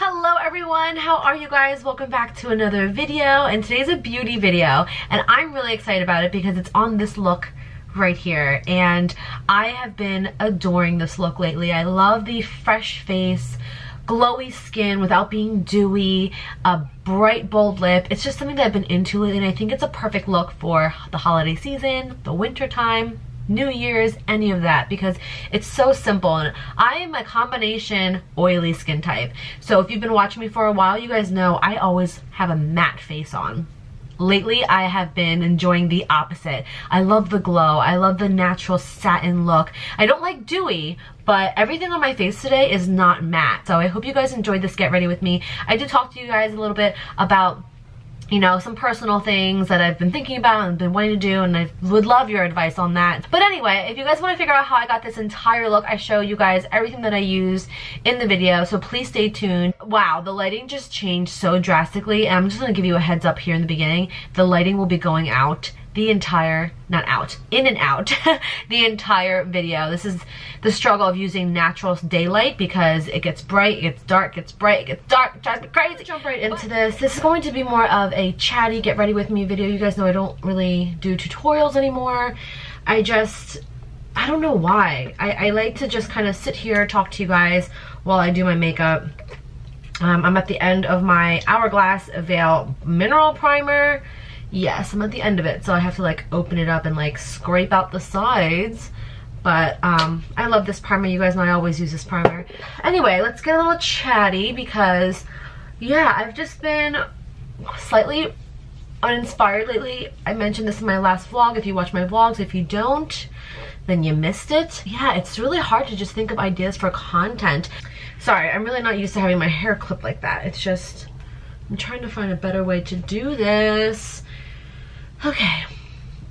Hello everyone, how are you guys? Welcome back to another video, and today's a beauty video and I'm really excited about it because it's on this look right here, and I have been adoring this look lately. I love the fresh face, glowy skin without being dewy, a bright bold lip. It's just something that I've been into lately, and I think it's a perfect look for the holiday season, the winter time, New Year's, any of that, because it's so simple. And I am a combination oily skin type, so if you've been watching me for a while, you guys know I always have a matte face on. Lately I have been enjoying the opposite. I love the glow, I love the natural satin look. I don't like dewy, but everything on my face today is not matte, so I hope you guys enjoyed this get ready with me. I did talk to you guys a little bit about, you know, some personal things that I've been thinking about and been wanting to do, and I would love your advice on that. But anyway, if you guys want to figure out how I got this entire look, I show you guys everything that I use in the video, so please stay tuned. Wow, the lighting just changed so drastically, and I'm just going to give you a heads up here in the beginning. The lighting will be going out the entire, not out, in and out, the entire video. This is the struggle of using natural daylight because it gets bright, it gets dark, it gets bright, it gets dark, it drives me crazy. Jump right into this. This is going to be more of a chatty get ready with me video. You guys know I don't really do tutorials anymore. I don't know why. I like to just kind of sit here, talk to you guys while I do my makeup. I'm at the end of my Hourglass Veil Mineral Primer. Yes, I'm at the end of it, so I have to like open it up and like scrape out the sides. But I love this primer. You guys know I always use this primer. Anyway, let's get a little chatty because, yeah, I've just been slightly uninspired lately. I mentioned this in my last vlog. If you watch my vlogs, if you don't, then you missed it. Yeah, it's really hard to just think of ideas for content. Sorry, I'm really not used to having my hair clipped like that. It's just, I'm trying to find a better way to do this. Okay,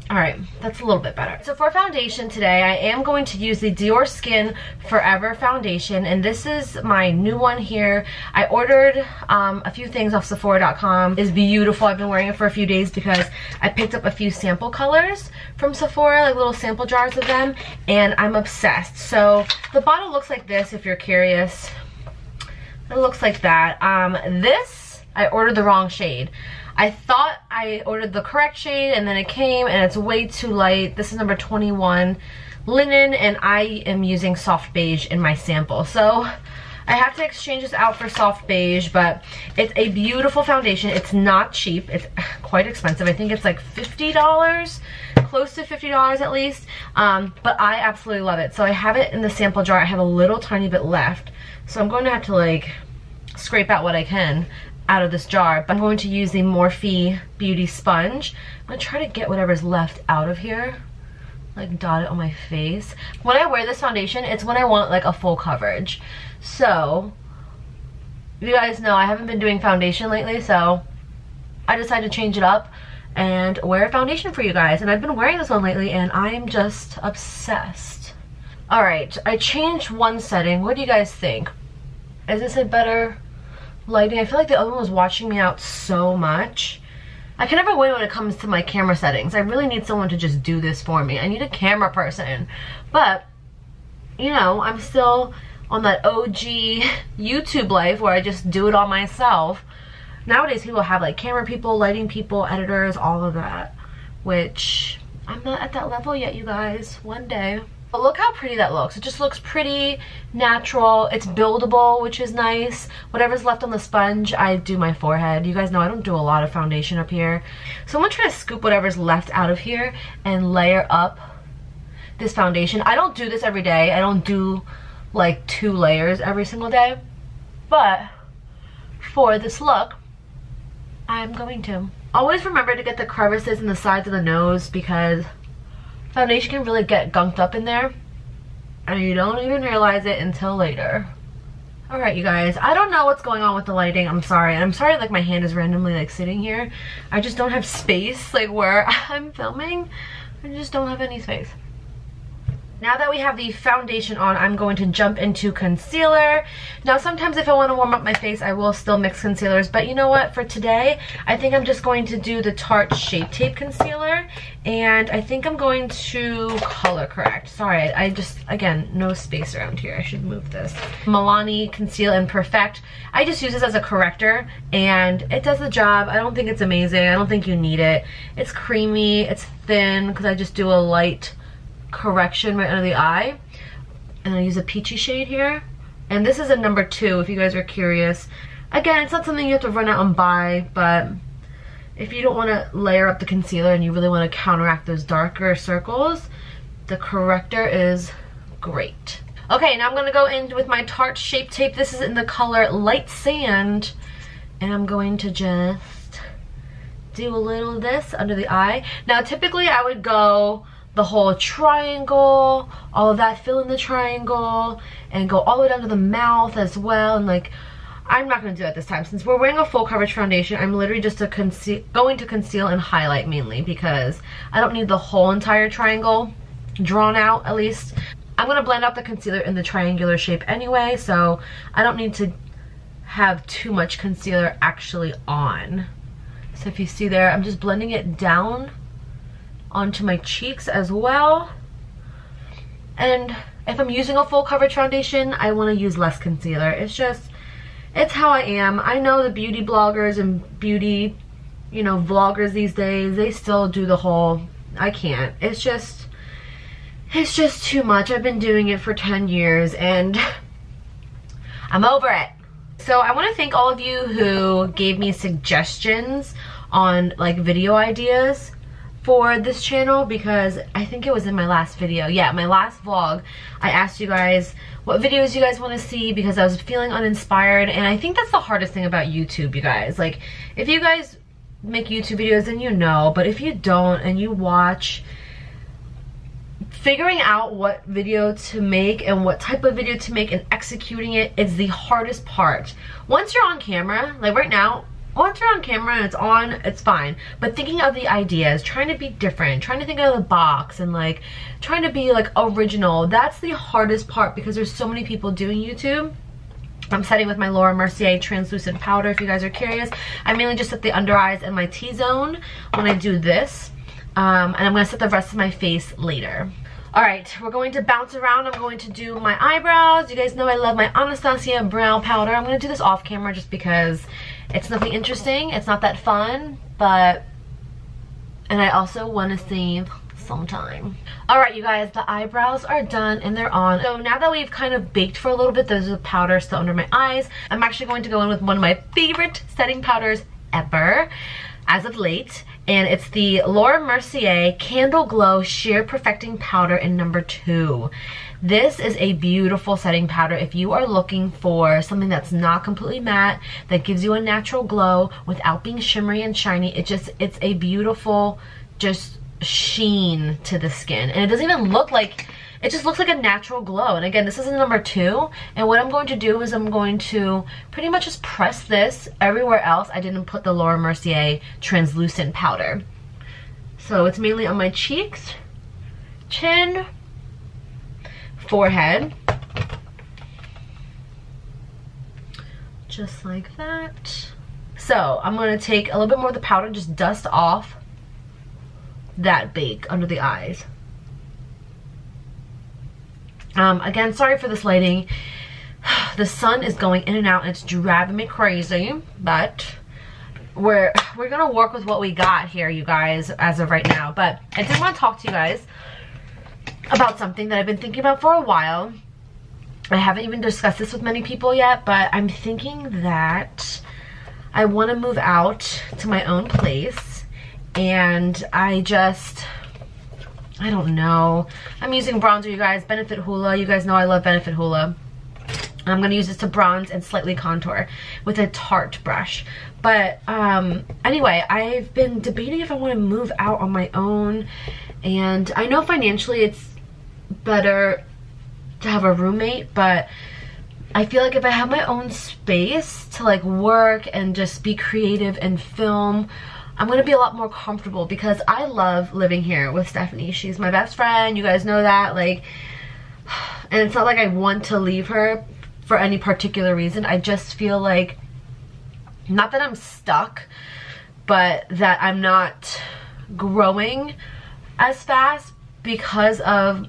all right, that's a little bit better. So for foundation today, I am going to use the Dior Skin Forever foundation, and this is my new one here. I ordered a few things off Sephora.com. It's beautiful. I've been wearing it for a few days because I picked up a few sample colors from Sephora, like little sample jars of them, and I'm obsessed. So the bottle looks like this if you're curious. It looks like that. This, I ordered the wrong shade. I thought I ordered the correct shade, and then it came and it's way too light. This is number 21 linen, and I am using soft beige in my sample. So I have to exchange this out for soft beige, but it's a beautiful foundation. It's not cheap. It's quite expensive. I think it's like $50, close to $50 at least. But I absolutely love it. So I have it in the sample jar. I have a little tiny bit left. So I'm going to have to like scrape out what I can out of this jar, but I'm going to use the Morphe Beauty Sponge. I'm gonna try to get whatever's left out of here, like dot it on my face. When I wear this foundation, it's when I want like a full coverage. So you guys know I haven't been doing foundation lately, so I decided to change it up and wear a foundation for you guys. And I've been wearing this one lately and I'm just obsessed. All right, I changed one setting. What do you guys think? Is this a better lighting? I feel like the other one was watching me out so much. I can never win when it comes to my camera settings. I really need someone to just do this for me. I need a camera person. But, you know, I'm still on that OG YouTube life where I just do it all myself. Nowadays people have like camera people, lighting people, editors, all of that. Which, I'm not at that level yet, you guys. One day. But look how pretty that looks. It just looks pretty, natural. It's buildable, which is nice. Whatever's left on the sponge, I do my forehead. You guys know I don't do a lot of foundation up here. So I'm gonna try to scoop whatever's left out of here and layer up this foundation. I don't do this every day. I don't do like 2 layers every single day. But for this look, I'm going to. Always remember to get the crevices in the sides of the nose because foundation can really get gunked up in there and you don't even realize it until later. Alright, you guys, I don't know what's going on with the lighting. I'm sorry. And I'm sorry like my hand is randomly like sitting here. I just don't have space like where I'm filming. I just don't have any space. Now that we have the foundation on, I'm going to jump into concealer. Now sometimes if I want to warm up my face, I will still mix concealers, but you know what? For today, I think I'm just going to do the Tarte Shape Tape Concealer, and I think I'm going to color correct. Sorry, I just, again, no space around here. I should move this. Milani Conceal and Perfect. I just use this as a corrector, and it does the job. I don't think it's amazing. I don't think you need it. It's creamy, it's thin, because I just do a light correction right under the eye, and I use a peachy shade here, and this is a number 2 if you guys are curious. Again, it's not something you have to run out and buy, but if you don't want to layer up the concealer and you really want to counteract those darker circles, the corrector is great. Okay, now I'm going to go in with my Tarte Shape Tape. This is in the color Light Sand, and I'm going to just do a little of this under the eye. Now typically I would go the whole triangle, all of that, fill in the triangle, and go all the way down to the mouth as well. And like, I'm not going to do that this time. Since we're wearing a full coverage foundation, I'm literally just going to conceal and highlight mainly, because I don't need the whole entire triangle drawn out, at least. I'm going to blend out the concealer in the triangular shape anyway, so I don't need to have too much concealer actually on. So if you see there, I'm just blending it down onto my cheeks as well. And if I'm using a full coverage foundation, I want to use less concealer. It's how I am. I know the beauty bloggers and beauty, you know, vloggers these days, they still do the whole, I can't. It's just too much. I've been doing it for 10 years and I'm over it. So I want to thank all of you who gave me suggestions on like video ideas for this channel, because I think it was in my last video. Yeah, my last vlog, I asked you guys what videos you guys want to see because I was feeling uninspired, and I think that's the hardest thing about YouTube, you guys. Like, if you guys make YouTube videos, then you know, but if you don't and you watch, figuring out what video to make and what type of video to make and executing it is the hardest part. Once you're on camera, like right now, once you're on camera and it's on, it's fine. But thinking of the ideas, trying to be different, trying to think out of the box, and like trying to be like original, that's the hardest part, because there's so many people doing YouTube. I'm setting with my Laura Mercier translucent powder, if you guys are curious. I mainly just set the under eyes and my T-zone when I do this. And I'm going to set the rest of my face later. Alright, we're going to bounce around. I'm going to do my eyebrows. You guys know I love my Anastasia brow powder. I'm going to do this off camera just because it's nothing interesting. It's not that fun, but... and I also want to save some time. Alright, you guys, the eyebrows are done and they're on. So now that we've kind of baked for a little bit, there's a powder still under my eyes. I'm actually going to go in with one of my favorite setting powders ever as of late, and it's the Laura Mercier Candle Glow Sheer Perfecting Powder in number 2. This is a beautiful setting powder if you are looking for something that's not completely matte, that gives you a natural glow without being shimmery and shiny. It's a beautiful just sheen to the skin, and it doesn't even look like, it just looks like a natural glow. And again, this is a number 2, and what I'm going to do is I'm going to pretty much just press this everywhere else I didn't put the Laura Mercier translucent powder. So it's mainly on my cheeks, chin, forehead, just like that. So I'm going to take a little bit more of the powder, just dust off that bake under the eyes. Again, sorry for this lighting. The sun is going in and out and it's driving me crazy, but we're gonna work with what we got here, you guys, as of right now. But I did want to talk to you guys about something that I've been thinking about for a while. I haven't even discussed this with many people yet, but I'm thinking that I want to move out to my own place, and I don't know. I'm using bronzer, you guys. Benefit Hoola. You guys know I love Benefit Hoola. I'm going to use this to bronze and slightly contour with a Tarte brush. But anyway, I've been debating if I want to move out on my own. And I know financially it's better to have a roommate, but I feel like if I have my own space to like work and just be creative and film, I'm gonna be a lot more comfortable because I love living here with Stephanie. She's my best friend, you guys know that, like, and it's not like I want to leave her for any particular reason. I just feel like, not that I'm stuck, but that I'm not growing as fast because of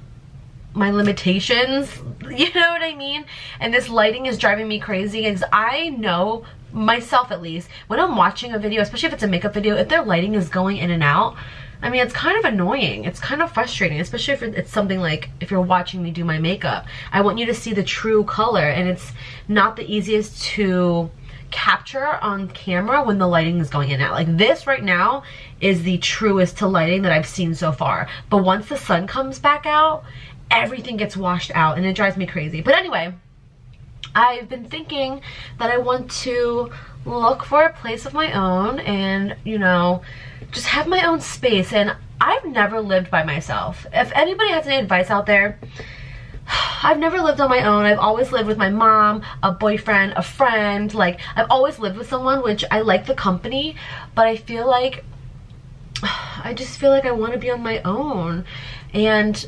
my limitations, you know what I mean? And this lighting is driving me crazy because I know myself, at least, when I'm watching a video, especially if it's a makeup video, if their lighting is going in and out, I mean, it's kind of annoying. It's kind of frustrating, especially if it's something like, if you're watching me do my makeup. I want you to see the true color, and it's not the easiest to capture on camera when the lighting is going in and out. Like this right now is the truest to lighting that I've seen so far. But once the sun comes back out, everything gets washed out and it drives me crazy. But anyway, I've been thinking that I want to look for a place of my own and, you know, just have my own space. And I've never lived by myself. If anybody has any advice out there, I've never lived on my own. I've always lived with my mom, a boyfriend, a friend. Like, I've always lived with someone, which I like the company, but I feel like, I just feel like I want to be on my own. And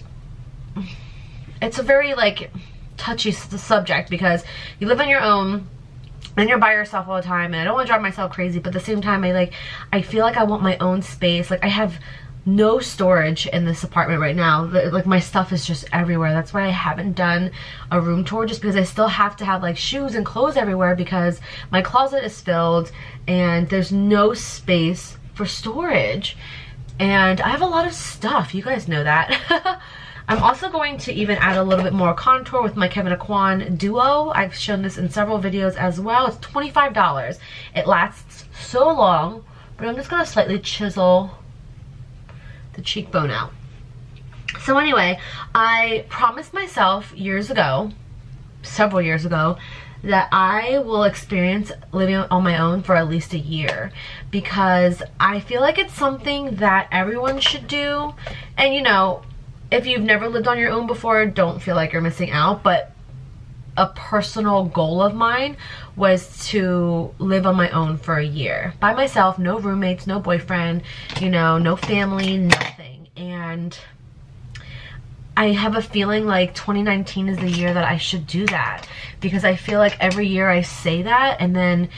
it's a very, like, touchy subject because you live on your own and you're by yourself all the time, and I don't want to drive myself crazy, but at the same time, I feel like I want my own space. Like, I have no storage in this apartment right now. Like, my stuff is just everywhere. That's why I haven't done a room tour, just because I still have to have like shoes and clothes everywhere because my closet is filled and there's no space for storage. And I have a lot of stuff, you guys know that. I'm also going to even add a little bit more contour with my Kevyn Aucoin duo. I've shown this in several videos as well. It's $25. It lasts so long, but I'm just gonna slightly chisel the cheekbone out. So anyway, I promised myself years ago, several years ago, that I will experience living on my own for at least a year, because I feel like it's something that everyone should do. And you know, if you've never lived on your own before, don't feel like you're missing out, but a personal goal of mine was to live on my own for a year. By myself, no roommates, no boyfriend, you know, no family, nothing. And I have a feeling like 2019 is the year that I should do that, because I feel like every year I say that, and then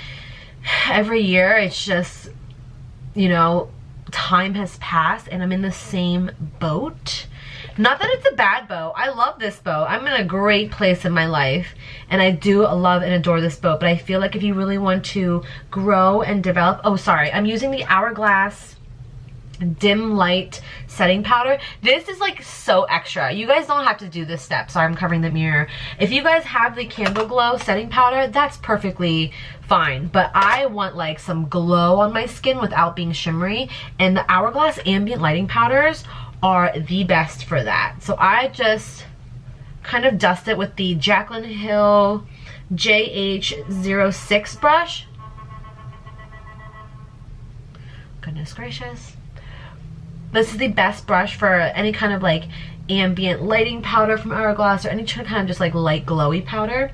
every year it's just, you know, time has passed and I'm in the same boat. Not that it's a bad boat. I love this boat. I'm in a great place in my life, and I do love and adore this boat, but I feel like if you really want to grow and develop... Oh, sorry. I'm using the Hourglass Dim Light Setting Powder. This is like so extra. You guys don't have to do this step. Sorry, I'm covering the mirror. If you guys have the Candle Glow Setting Powder, that's perfectly fine. But I want like some glow on my skin without being shimmery, and the Hourglass Ambient Lighting Powders are the best for that. So I just kind of dust it with the Jaclyn Hill JH06 brush. Goodness gracious. This is the best brush for any kind of like ambient lighting powder from Hourglass, or any kind of just like light glowy powder.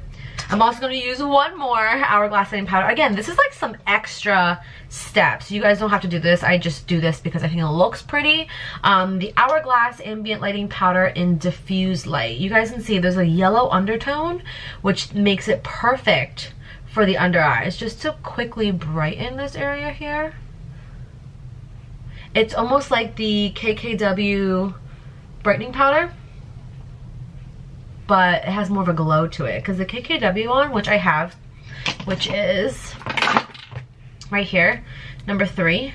I'm also going to use one more Hourglass Setting Powder. Again, this is like some extra steps. You guys don't have to do this. I just do this because I think it looks pretty. The Hourglass Ambient Lighting Powder in Diffuse Light. You guys can see there's a yellow undertone, which makes it perfect for the under eyes. Just to quickly brighten this area here. It's almost like the KKW brightening powder, but it has more of a glow to it, because the KKW one, which I have, which is right here, number 3.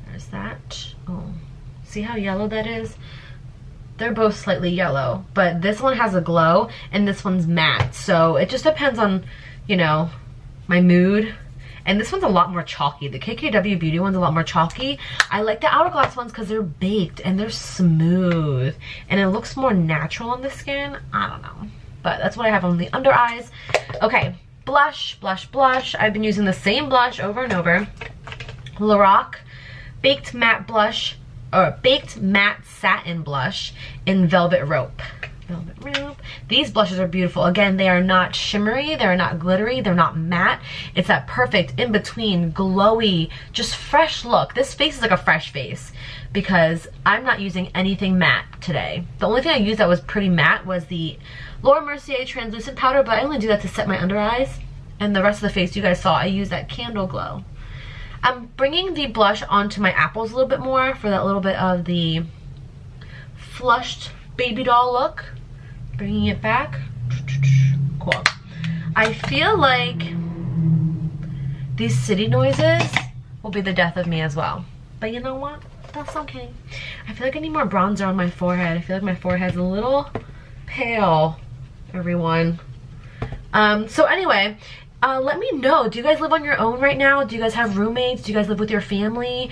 There's that. Oh, see how yellow that is? They're both slightly yellow, but this one has a glow and this one's matte. So it just depends on, you know, my mood. And this one's a lot more chalky. The KKW Beauty one's a lot more chalky. I like the Hourglass ones because they're baked and they're smooth. And it looks more natural on the skin. I don't know. But that's what I have on the under eyes. Okay, blush, blush, blush. I've been using the same blush over and over. Lorac Baked Matte Blush, or Baked Matte Satin Blush in Velvet Rope. Velvet Rope. These blushes are beautiful. Again, they are not shimmery, they're not glittery, they're not matte. It's that perfect in-between, glowy, just fresh look. This face is like a fresh face because I'm not using anything matte today. The only thing I used that was pretty matte was the Laura Mercier translucent powder, but I only do that to set my under eyes. And the rest of the face you guys saw, I used that Candle Glow. I'm bringing the blush onto my apples a little bit more for that little bit of the flushed baby doll look. Bringing it back. Cool. I feel like these city noises will be the death of me as well. But you know what? That's okay. I feel like I need more bronzer on my forehead. I feel like my forehead's a little pale, everyone. So anyway, let me know. Do you guys live on your own right now? Do you guys have roommates? Do you guys live with your family?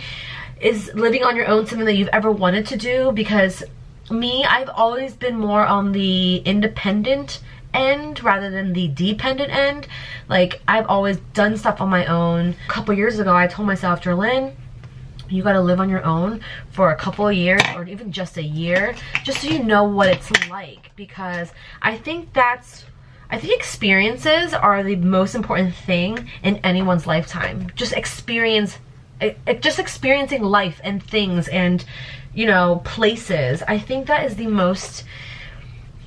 Is living on your own something that you've ever wanted to do? Because me, I've always been more on the independent end rather than the dependent end. Like, I've always done stuff on my own. A couple years ago, I told myself, Jerlyn, you gotta live on your own for a couple of years or even just a year, just so you know what it's like. Because I think experiences are the most important thing in anyone's lifetime. Just experiencing life and things and, you know, places. I think that is the most,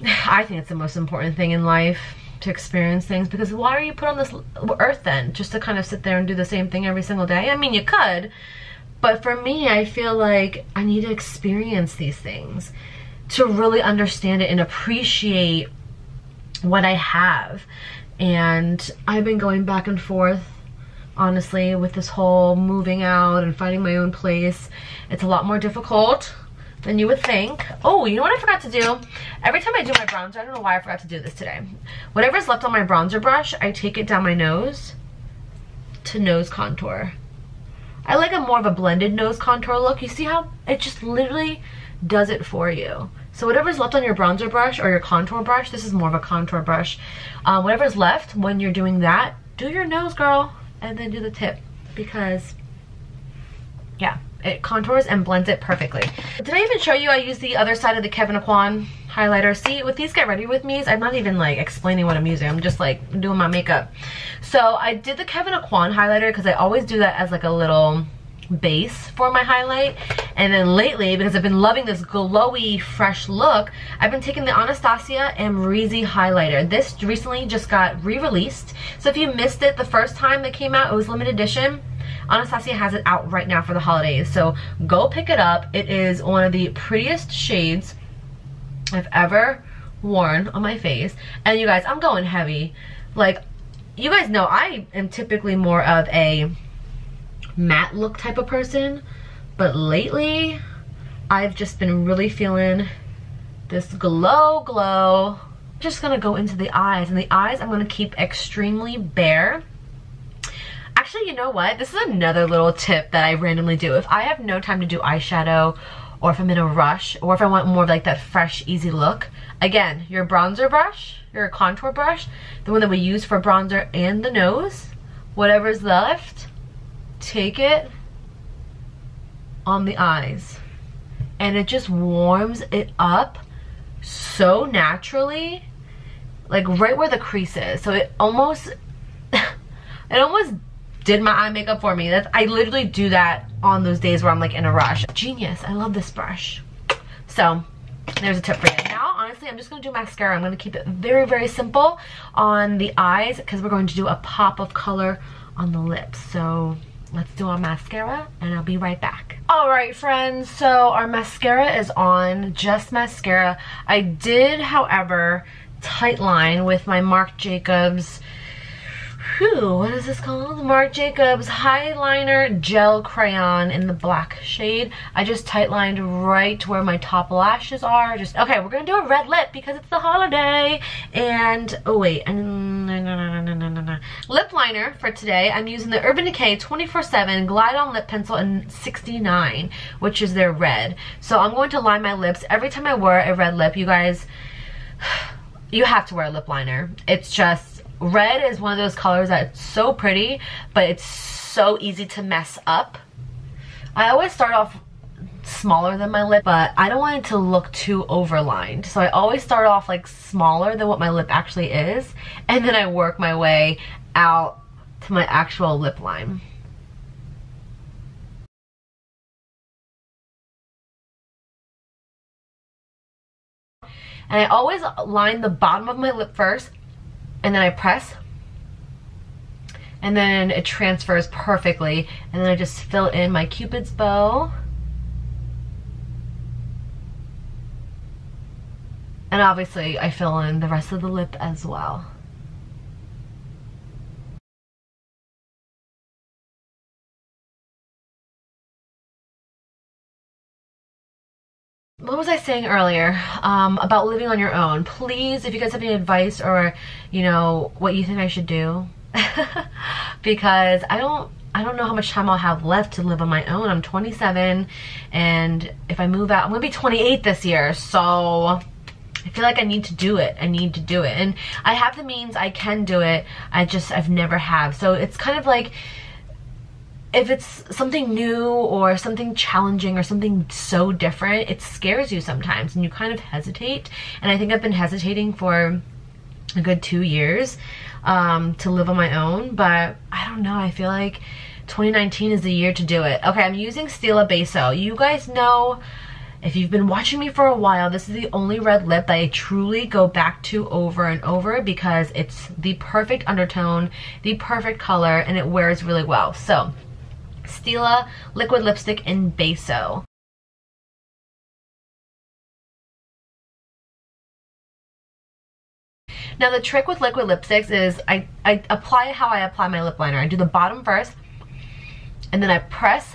I think it's the most important thing in life, to experience things. Because why are you put on this earth then? Just to kind of sit there and do the same thing every single day? I mean, you could, but for me, I feel like I need to experience these things to really understand it and appreciate what I have. And I've been going back and forth, honestly, with this whole moving out and finding my own place. It's a lot more difficult than you would think. Oh, you know what I forgot to do? Every time I do my bronzer, I don't know why I forgot to do this today. Whatever's left on my bronzer brush, I take it down my nose to nose contour. I like a more of a blended nose contour look. You see how it just literally does it for you. So whatever's left on your bronzer brush or your contour brush, this is more of a contour brush. Whatever's left when you're doing that, do your nose, girl, and then do the tip, because yeah, it contours and blends it perfectly. Did I even show you I used the other side of the Kevyn Aucoin highlighter? See, with these Get Ready With Me's, I'm not even like explaining what I'm using. I'm just like doing my makeup. So I did the Kevyn Aucoin highlighter because I always do that as like a little base for my highlight. And then lately, because I've been loving this glowy fresh look, I've been taking the Anastasia Amrezy highlighter. This recently just got re-released, so if you missed it the first time it came out, it was limited edition. Anastasia has it out right now for the holidays, so go pick it up. It is one of the prettiest shades I've ever worn on my face. And you guys, I'm going heavy. Like, you guys know I am typically more of a matte look type of person, but lately I've just been really feeling this glow. I'm just gonna go into the eyes, and the eyes I'm gonna keep extremely bare. Actually, you know what? This is another little tip that I randomly do. If I have no time to do eyeshadow, or if I'm in a rush, or if I want more of like that fresh, easy look, again, your bronzer brush, your contour brush, the one that we use for bronzer and the nose, whatever's left, take it on the eyes. And it just warms it up so naturally, like right where the crease is. So it almost, it almost did my eye makeup for me. I literally do that on those days where I'm like in a rush. Genius, I love this brush. So there's a tip for you. Now, honestly, I'm just gonna do mascara. I'm gonna keep it very, very simple on the eyes because we're going to do a pop of color on the lips. So let's do our mascara and I'll be right back. All right, friends, so our mascara is on, just mascara. I did, however, tight line with my Marc Jacobs, what is this called? Marc Jacobs Highliner Gel Crayon in the black shade. I just tight lined right where my top lashes are. Okay, we're gonna do a red lip because it's the holiday. And, oh wait, lip liner for today. I'm using the Urban Decay 24/7 Glide On Lip Pencil in 69, which is their red. So I'm going to line my lips. Every time I wear a red lip, you guys, you have to wear a lip liner. It's just, red is one of those colors that's so pretty, but it's so easy to mess up. I always start off smaller than my lip, but I don't want it to look too overlined. So I always start off like smaller than what my lip actually is, and then I work my way out to my actual lip line. And I always line the bottom of my lip first, and then I press, and then it transfers perfectly, and then I just fill in my Cupid's bow. And obviously I fill in the rest of the lip as well. What was I saying earlier about living on your own? Please, if you guys have any advice or, you know, what you think I should do, because I don't know how much time I'll have left to live on my own. I'm 27, and if I move out, I'm gonna be 28 this year, so I feel like I need to do it. I need to do it, and I have the means. I can do it. I've never have. So it's kind of like, if it's something new or something challenging or something so different, it scares you sometimes and you kind of hesitate. And I think I've been hesitating for a good 2 years to live on my own, but I don't know, I feel like 2019 is the year to do it. Okay, I'm using Stila Becasue. You guys know, if you've been watching me for a while, this is the only red lip that I truly go back to over and over because it's the perfect undertone, the perfect color, and it wears really well. So Stila liquid lipstick in Becasue. Now the trick with liquid lipsticks is I apply how I apply my lip liner. I do the bottom first, and then I press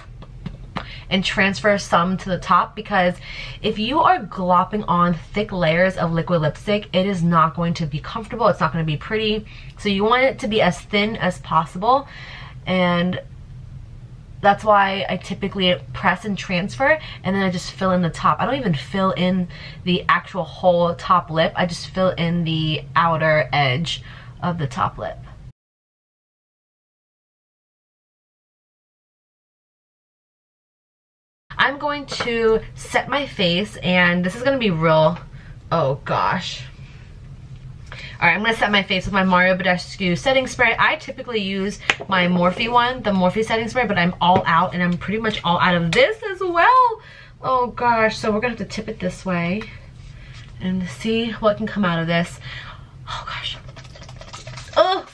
and transfer some to the top, because if you are glopping on thick layers of liquid lipstick, it is not going to be comfortable. It's not going to be pretty. So you want it to be as thin as possible, and that's why I typically press and transfer, and then I just fill in the top. I don't even fill in the actual whole top lip. I just fill in the outer edge of the top lip. I'm going to set my face, and this is going to be real, oh gosh. Alright, I'm going to set my face with my Mario Badescu setting spray. I typically use my Morphe one, the Morphe setting spray, but I'm all out, and I'm pretty much all out of this as well. Oh gosh, so we're going to have to tip it this way and see what can come out of this. Oh gosh. Oh,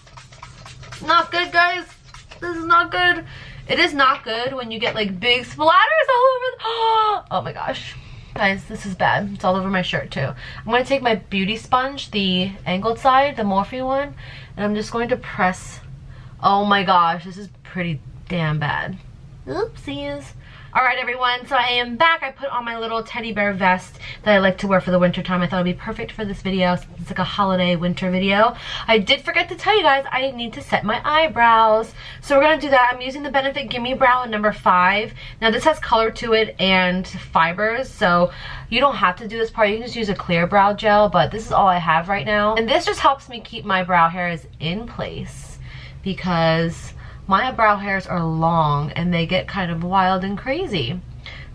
not good, guys. This is not good. It is not good when you get like big splatters all over the, oh my gosh. Guys, this is bad. It's all over my shirt too. I'm going to take my beauty sponge, the angled side, the Morphe one, and I'm just going to press. Oh my gosh, this is pretty damn bad. Oopsies. Alright everyone, so I am back. I put on my little teddy bear vest that I like to wear for the winter time. I thought it would be perfect for this video since it's like a holiday winter video. I did forget to tell you guys I need to set my eyebrows. So we're going to do that. I'm using the Benefit Gimme Brow in number 5. Now this has color to it and fibers, so you don't have to do this part. You can just use a clear brow gel, but this is all I have right now. And this just helps me keep my brow hairs in place because my brow hairs are long and they get kind of wild and crazy.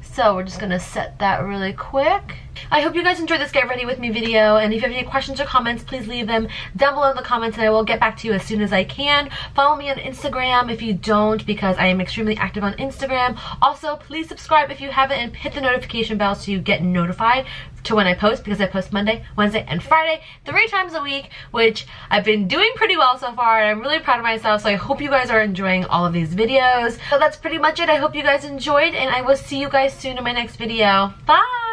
So we're just gonna set that really quick. I hope you guys enjoyed this get ready with me video, and if you have any questions or comments, please leave them down below in the comments and I will get back to you as soon as I can. Follow me on Instagram if you don't, because I am extremely active on Instagram. Also, please subscribe if you haven't and hit the notification bell so you get notified to when I post, because I post Monday, Wednesday, and Friday 3 times a week, which I've been doing pretty well so far, and I'm really proud of myself, so I hope you guys are enjoying all of these videos. So that's pretty much it. I hope you guys enjoyed, and I will see you guys soon in my next video. Bye!